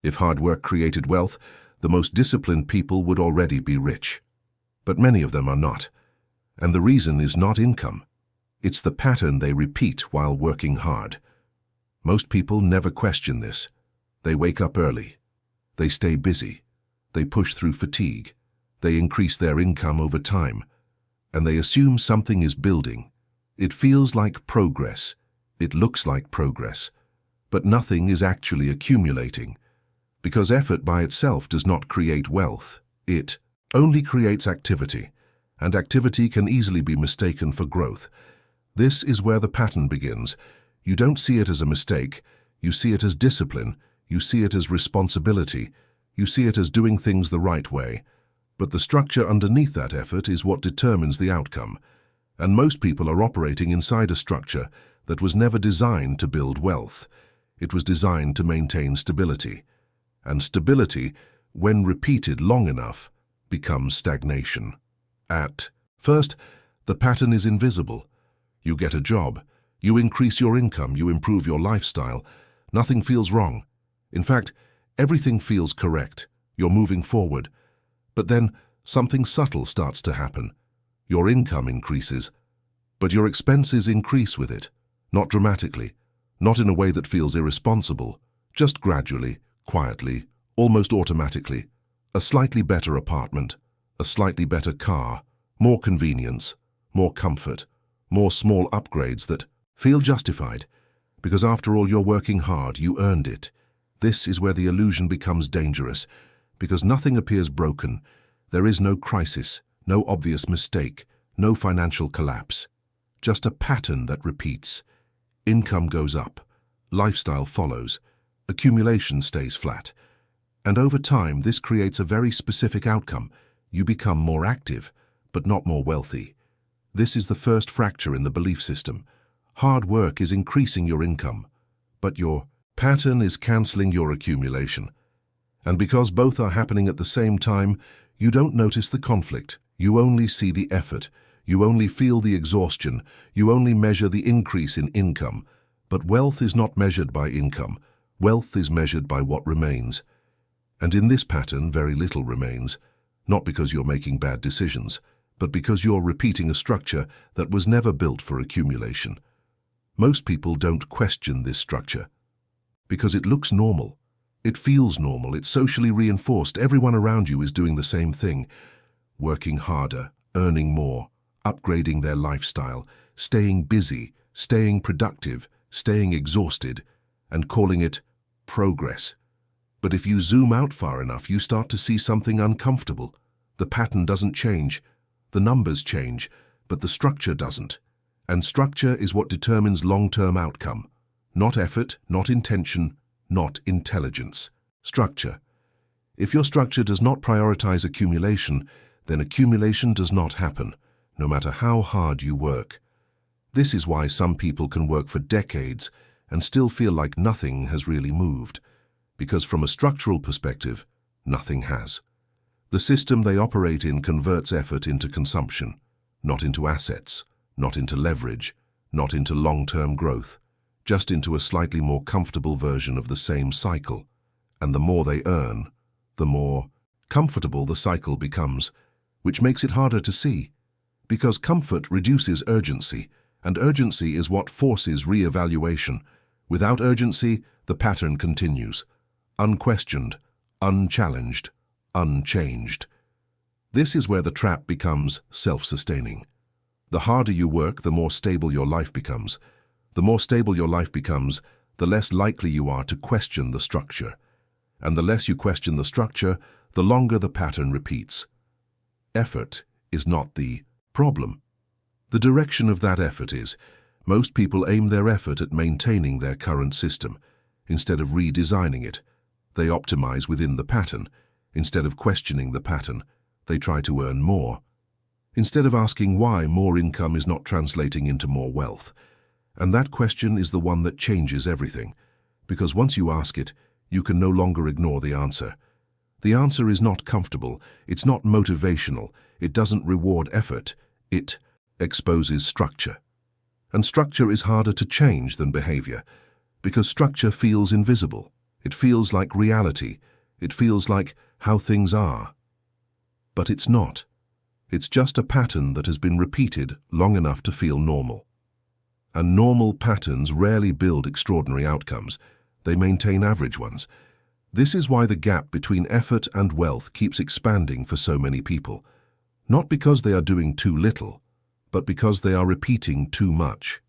If hard work created wealth, the most disciplined people would already be rich. But many of them are not. And the reason is not income. It's the pattern they repeat while working hard. Most people never question this. They wake up early. They stay busy. They push through fatigue. They increase their income over time. And they assume something is building. It feels like progress. It looks like progress. But nothing is actually accumulating. Because effort by itself does not create wealth. It only creates activity. And activity can easily be mistaken for growth. This is where the pattern begins. You don't see it as a mistake. You see it as discipline. You see it as responsibility. You see it as doing things the right way. But the structure underneath that effort is what determines the outcome. And most people are operating inside a structure that was never designed to build wealth. It was designed to maintain stability. And stability, when repeated long enough, becomes stagnation. At first, the pattern is invisible. You get a job. You increase your income. You improve your lifestyle. Nothing feels wrong. In fact, everything feels correct. You're moving forward. But then something subtle starts to happen. Your income increases, but your expenses increase with it. Not dramatically, not in a way that feels irresponsible, just gradually, quietly, almost automatically. A slightly better apartment, a slightly better car, more convenience, more comfort, more small upgrades that feel justified. Because after all, you're working hard, you earned it. This is where the illusion becomes dangerous, because nothing appears broken. There is no crisis, no obvious mistake, no financial collapse. Just a pattern that repeats. Income goes up, lifestyle follows, accumulation stays flat. And over time, this creates a very specific outcome. You become more active, but not more wealthy. This is the first fracture in the belief system. Hard work is increasing your income, but your pattern is canceling your accumulation. And because both are happening at the same time, you don't notice the conflict. You only see the effort. You only feel the exhaustion. You only measure the increase in income. But wealth is not measured by income. Wealth is measured by what remains. And in this pattern, very little remains. Not because you're making bad decisions, but because you're repeating a structure that was never built for accumulation. Most people don't question this structure because it looks normal. It feels normal. It's socially reinforced. Everyone around you is doing the same thing. Working harder, earning more, upgrading their lifestyle, staying busy, staying productive, staying exhausted, and calling it progress. But if you zoom out far enough, you start to see something uncomfortable. The pattern doesn't change. The numbers change, but the structure doesn't. And structure is what determines long-term outcome. Not effort, not intention, not intelligence. Structure. If your structure does not prioritize accumulation, then accumulation does not happen, no matter how hard you work. This is why some people can work for decades and still feel like nothing has really moved, because from a structural perspective, nothing has. The system they operate in converts effort into consumption, not into assets, not into leverage, not into long-term growth, just into a slightly more comfortable version of the same cycle. And the more they earn, the more comfortable the cycle becomes, which makes it harder to see. Because comfort reduces urgency, and urgency is what forces re-evaluation. Without urgency, the pattern continues. Unquestioned, unchallenged, unchanged. This is where the trap becomes self-sustaining. The harder you work, the more stable your life becomes. The more stable your life becomes, the less likely you are to question the structure. And the less you question the structure, the longer the pattern repeats. Effort is not the problem. The direction of that effort is. Most people aim their effort at maintaining their current system. Instead of redesigning it, they optimize within the pattern. Instead of questioning the pattern, they try to earn more. Instead of asking why more income is not translating into more wealth. And that question is the one that changes everything. Because once you ask it, you can no longer ignore the answer. The answer is not comfortable, it's not motivational, it doesn't reward effort, it exposes structure. And structure is harder to change than behavior, because structure feels invisible. It feels like reality. It feels like how things are. But it's not. It's just a pattern that has been repeated long enough to feel normal. And normal patterns rarely build extraordinary outcomes. They maintain average ones. This is why the gap between effort and wealth keeps expanding for so many people. Not because they are doing too little, but because they are repeating too much.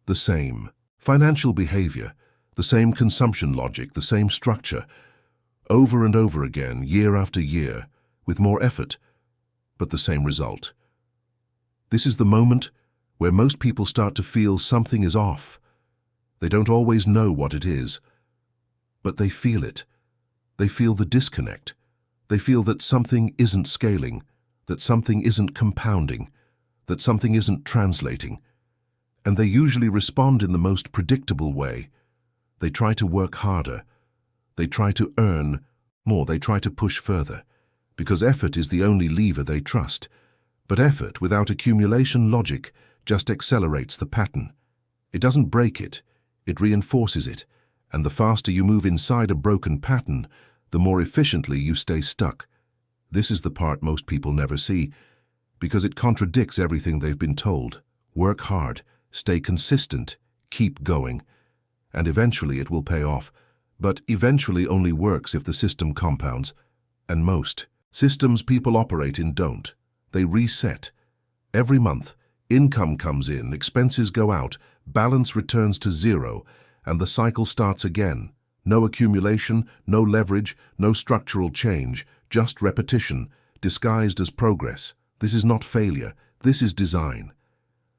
The same financial behavior, the same consumption logic, the same structure, over and over again, year after year, with more effort, but the same result. This is the moment where most people start to feel something is off. They don't always know what it is, but they feel it. They feel the disconnect. They feel that something isn't scaling, that something isn't compounding, that something isn't translating. And they usually respond in the most predictable way. They try to work harder. They try to earn more. They try to push further, because effort is the only lever they trust. But effort without accumulation logic just accelerates the pattern. It doesn't break it, it reinforces it. And the faster you move inside a broken pattern, the more efficiently you stay stuck. This is the part most people never see, because it contradicts everything they've been told. Work hard, stay consistent, keep going, and eventually it will pay off. But eventually only works if the system compounds. And most systems people operate in don't. They reset. Every month, income comes in, expenses go out, balance returns to zero, and the cycle starts again. No accumulation, no leverage, no structural change, just repetition, disguised as progress. This is not failure, this is design.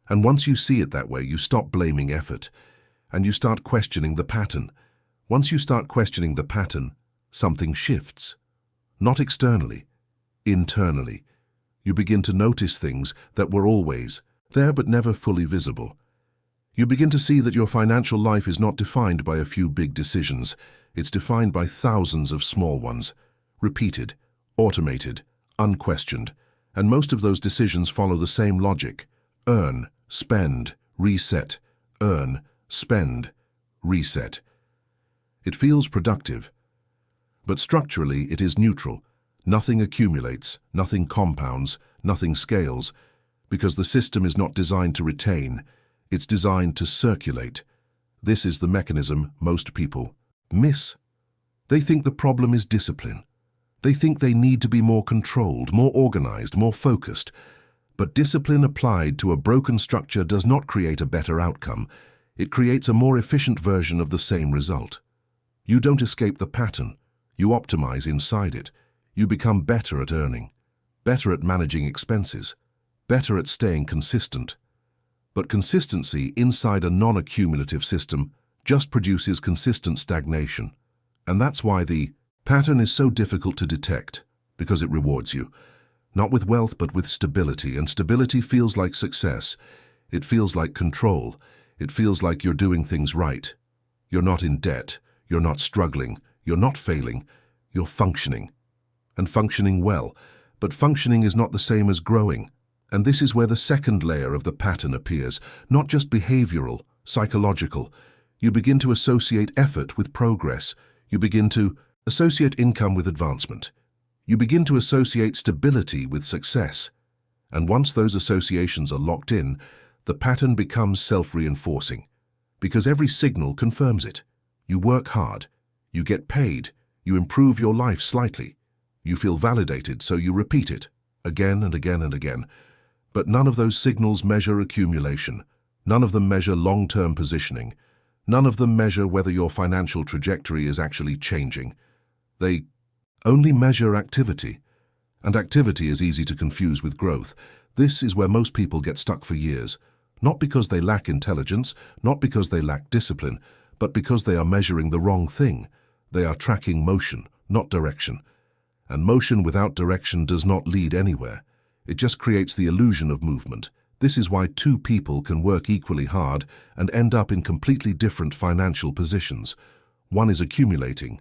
And once you see it that way, you stop blaming effort, and you start questioning the pattern. Once you start questioning the pattern, something shifts. Not externally, internally. You begin to notice things that were always there but never fully visible. You begin to see that your financial life is not defined by a few big decisions. It's defined by thousands of small ones, repeated, automated, unquestioned. And most of those decisions follow the same logic. Earn, spend, reset. Earn, spend, reset. It feels productive, but structurally it is neutral. Nothing accumulates, nothing compounds, nothing scales, because the system is not designed to retain. It's designed to circulate. This is the mechanism most people miss. They think the problem is discipline. They think they need to be more controlled, more organized, more focused. But discipline applied to a broken structure does not create a better outcome. It creates a more efficient version of the same result. You don't escape the pattern. You optimize inside it. You become better at earning, better at managing expenses, better at staying consistent. But consistency inside a non-accumulative system just produces consistent stagnation. And that's why the pattern is so difficult to detect, because it rewards you. Not with wealth, but with stability. And stability feels like success. It feels like control. It feels like you're doing things right. You're not in debt. You're not struggling. You're not failing. You're functioning. And functioning well. But functioning is not the same as growing. And this is where the second layer of the pattern appears, not just behavioral, psychological. You begin to associate effort with progress. You begin to associate income with advancement. You begin to associate stability with success. And once those associations are locked in, the pattern becomes self-reinforcing, because every signal confirms it. You work hard. You get paid. You improve your life slightly. You feel validated, so you repeat it, again and again and again. But none of those signals measure accumulation. None of them measure long-term positioning. None of them measure whether your financial trajectory is actually changing. They only measure activity. And activity is easy to confuse with growth. This is where most people get stuck for years. Not because they lack intelligence, not because they lack discipline, but because they are measuring the wrong thing. They are tracking motion, not direction. And motion without direction does not lead anywhere. It just creates the illusion of movement. This is why two people can work equally hard and end up in completely different financial positions. One is accumulating.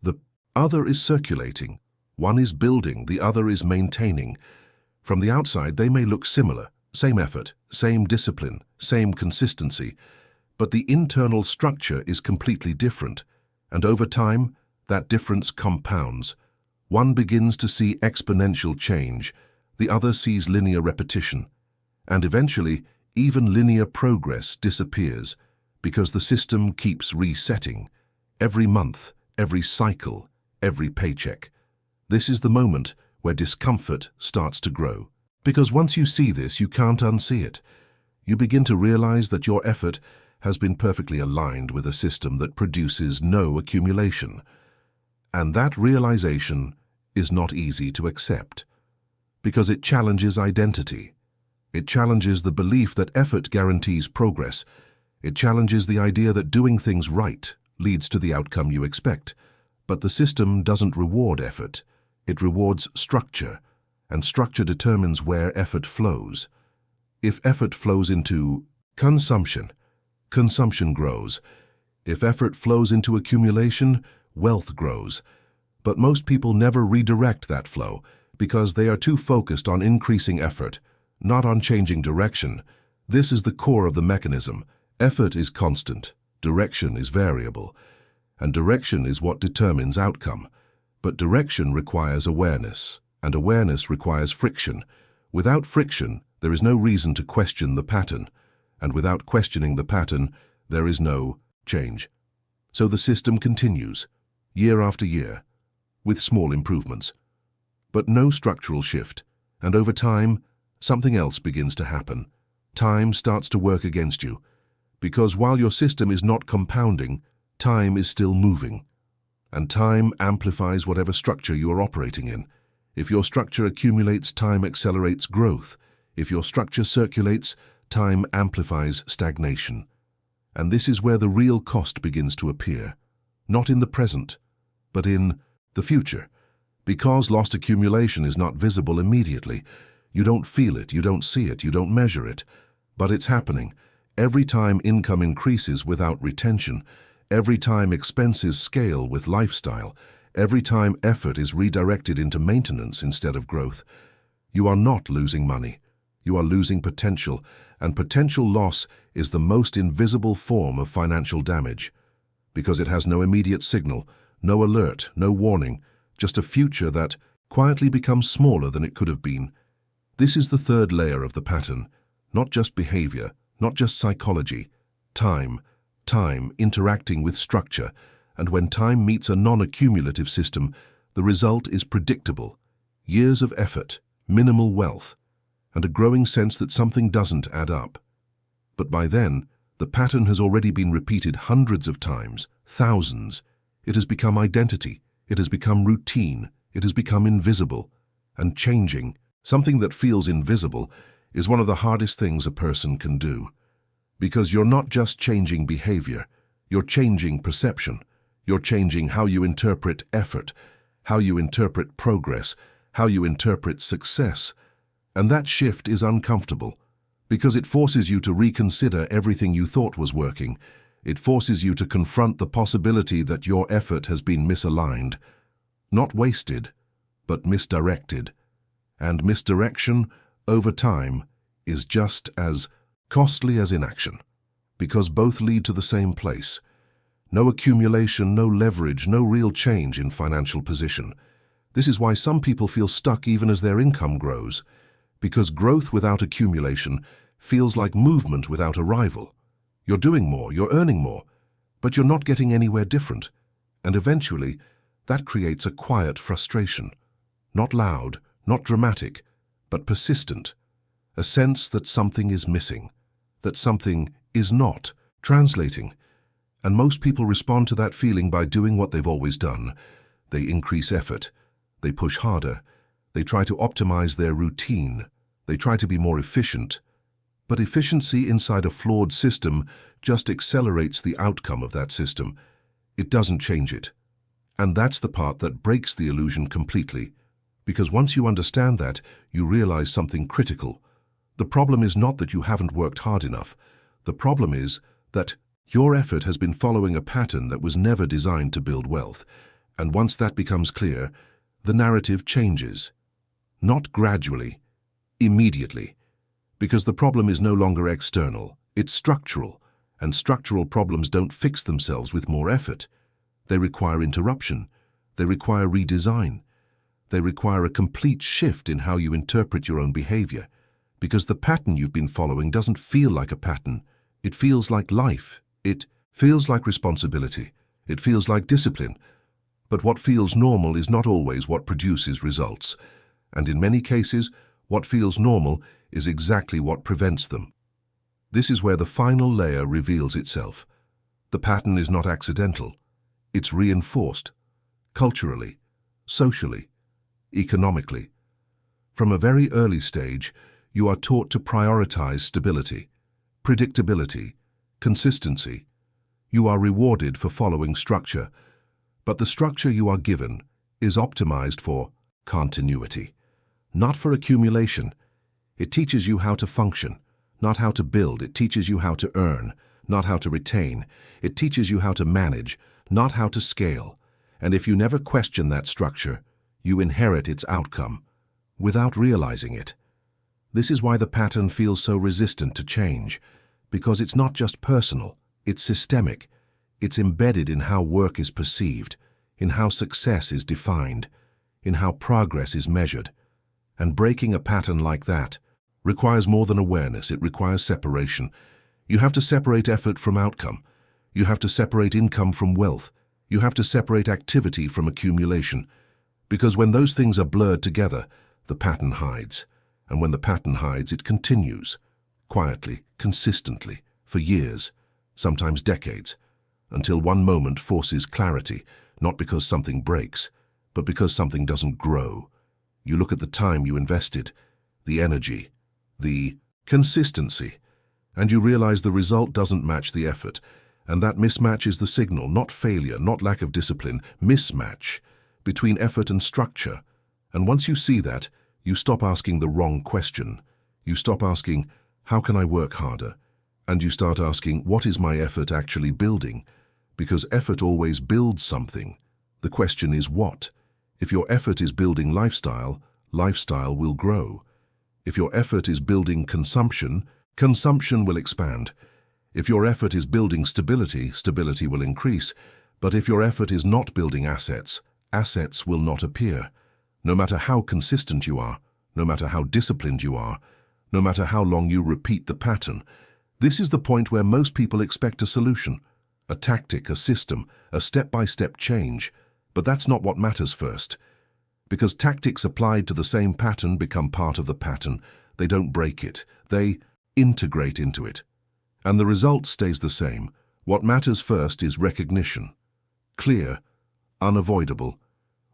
The other is circulating. One is building, the other is maintaining. From the outside, they may look similar. Same effort, same discipline, same consistency. But the internal structure is completely different. And over time, that difference compounds. One begins to see exponential change, the other sees linear repetition. And eventually, even linear progress disappears because the system keeps resetting. Every month, every cycle, every paycheck. This is the moment where discomfort starts to grow. Because once you see this, you can't unsee it. You begin to realize that your effort has been perfectly aligned with a system that produces no accumulation. And that realization is not easy to accept, because it challenges identity. It challenges the belief that effort guarantees progress. It challenges the idea that doing things right leads to the outcome you expect. But the system doesn't reward effort. It rewards structure, and structure determines where effort flows. If effort flows into consumption, consumption grows. If effort flows into accumulation, wealth grows. But most people never redirect that flow because they are too focused on increasing effort, not on changing direction. This is the core of the mechanism. Effort is constant, direction is variable, and direction is what determines outcome. But direction requires awareness, and awareness requires friction. Without friction, there is no reason to question the pattern, and without questioning the pattern, there is no change. So the system continues, year after year, with small improvements. But no structural shift, and over time, something else begins to happen. Time starts to work against you, because while your system is not compounding, time is still moving. And time amplifies whatever structure you are operating in. If your structure accumulates, time accelerates growth. If your structure circulates, time amplifies stagnation. And this is where the real cost begins to appear, not in the present, but in the future. Because lost accumulation is not visible immediately, you don't feel it, you don't see it, you don't measure it, but it's happening. Every time income increases without retention, every time expenses scale with lifestyle, every time effort is redirected into maintenance instead of growth, you are not losing money. You are losing potential, and potential loss is the most invisible form of financial damage, because it has no immediate signal, no alert, no warning, just a future that quietly becomes smaller than it could have been. This is the third layer of the pattern, not just behavior, not just psychology, time interacting with structure, and when time meets a non-accumulative system, the result is predictable. Years of effort, minimal wealth, and a growing sense that something doesn't add up. But by then, the pattern has already been repeated hundreds of times, thousands. It has become identity, it has become routine, it has become invisible. And changing, something that feels invisible, is one of the hardest things a person can do. Because you're not just changing behavior, you're changing perception. You're changing how you interpret effort, how you interpret progress, how you interpret success. And that shift is uncomfortable, because it forces you to reconsider everything you thought was working. It forces you to confront the possibility that your effort has been misaligned, not wasted, but misdirected. And misdirection, over time, is just as costly as inaction, because both lead to the same place. No accumulation, no leverage, no real change in financial position. This is why some people feel stuck even as their income grows, because growth without accumulation feels like movement without arrival. You're doing more, you're earning more, but you're not getting anywhere different. And eventually, that creates a quiet frustration. Not loud, not dramatic, but persistent. A sense that something is missing, that something is not translating. And most people respond to that feeling by doing what they've always done. They increase effort. They push harder. They try to optimize their routine. They try to be more efficient. But efficiency inside a flawed system just accelerates the outcome of that system. It doesn't change it. And that's the part that breaks the illusion completely. Because once you understand that, you realize something critical. The problem is not that you haven't worked hard enough. The problem is that your effort has been following a pattern that was never designed to build wealth. And once that becomes clear, the narrative changes. Not gradually, immediately. Because the problem is no longer external, it's structural. And structural problems don't fix themselves with more effort. They require interruption. They require redesign. They require a complete shift in how you interpret your own behavior, because the pattern you've been following doesn't feel like a pattern. It feels like life. It feels like responsibility. It feels like discipline. But what feels normal is not always what produces results. And in many cases, what feels normal is exactly what prevents them. This is where the final layer reveals itself. The pattern is not accidental. It's reinforced, culturally, socially, economically. From a very early stage, you are taught to prioritize stability, predictability, consistency. You are rewarded for following structure, but the structure you are given is optimized for continuity, not for accumulation. It teaches you how to function, not how to build. It teaches you how to earn, not how to retain. It teaches you how to manage, not how to scale. And if you never question that structure, you inherit its outcome without realizing it. This is why the pattern feels so resistant to change, because it's not just personal, it's systemic. It's embedded in how work is perceived, in how success is defined, in how progress is measured. And breaking a pattern like that requires more than awareness. It requires separation. You have to separate effort from outcome. You have to separate income from wealth. You have to separate activity from accumulation. Because when those things are blurred together, the pattern hides. And when the pattern hides, it continues, quietly, consistently, for years, sometimes decades, until one moment forces clarity, not because something breaks, but because something doesn't grow. You look at the time you invested, the energy, the consistency, and you realize the result doesn't match the effort. And that mismatch is the signal, not failure, not lack of discipline, mismatch between effort and structure. And once you see that, you stop asking the wrong question. You stop asking, how can I work harder? And you start asking, what is my effort actually building? Because effort always builds something. The question is what? If your effort is building lifestyle, lifestyle will grow. If your effort is building consumption, consumption will expand. If your effort is building stability, stability will increase. But if your effort is not building assets, assets will not appear. No matter how consistent you are, no matter how disciplined you are, no matter how long you repeat the pattern, this is the point where most people expect a solution, a tactic, a system, a step-by-step change. But that's not what matters first. Because tactics applied to the same pattern become part of the pattern. They don't break it. They integrate into it. And the result stays the same. What matters first is recognition. Clear, unavoidable,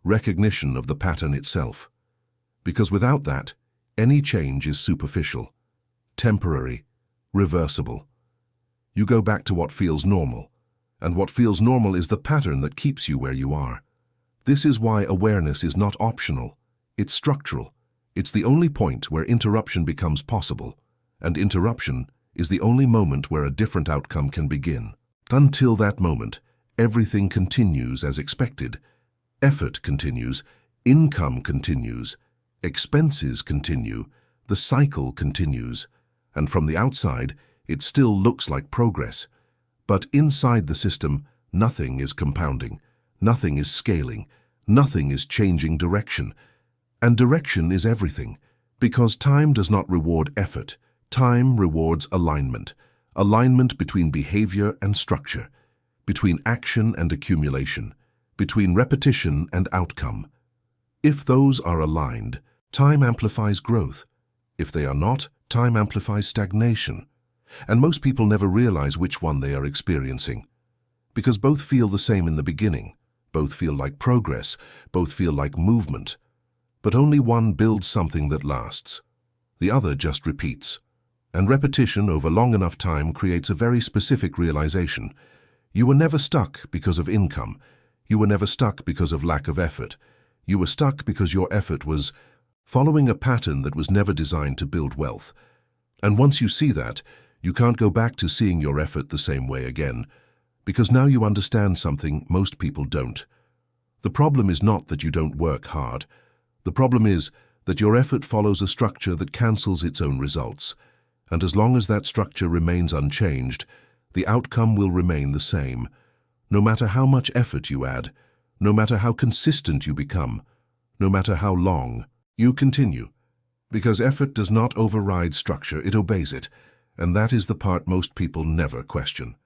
recognition of the pattern itself. Because without that, any change is superficial, temporary, reversible. You go back to what feels normal, and what feels normal is the pattern that keeps you where you are. This is why awareness is not optional, it's structural. It's the only point where interruption becomes possible, and interruption is the only moment where a different outcome can begin. Until that moment, everything continues as expected. Effort continues, income continues, expenses continue, the cycle continues, and from the outside, it still looks like progress. But inside the system, nothing is compounding, nothing is scaling, nothing is changing direction. And direction is everything, because time does not reward effort. Time rewards alignment, alignment between behavior and structure, between action and accumulation, between repetition and outcome. If those are aligned, time amplifies growth. If they are not, time amplifies stagnation. And most people never realize which one they are experiencing, because both feel the same in the beginning, both feel like progress, both feel like movement. But only one builds something that lasts. The other just repeats. And repetition over long enough time creates a very specific realization. You were never stuck because of income. You were never stuck because of lack of effort. You were stuck because your effort was following a pattern that was never designed to build wealth. And once you see that, you can't go back to seeing your effort the same way again, because now you understand something most people don't. The problem is not that you don't work hard. The problem is that your effort follows a structure that cancels its own results. And as long as that structure remains unchanged, the outcome will remain the same. No matter how much effort you add, no matter how consistent you become, no matter how long, you continue. Because effort does not override structure, it obeys it, and that is the part most people never question.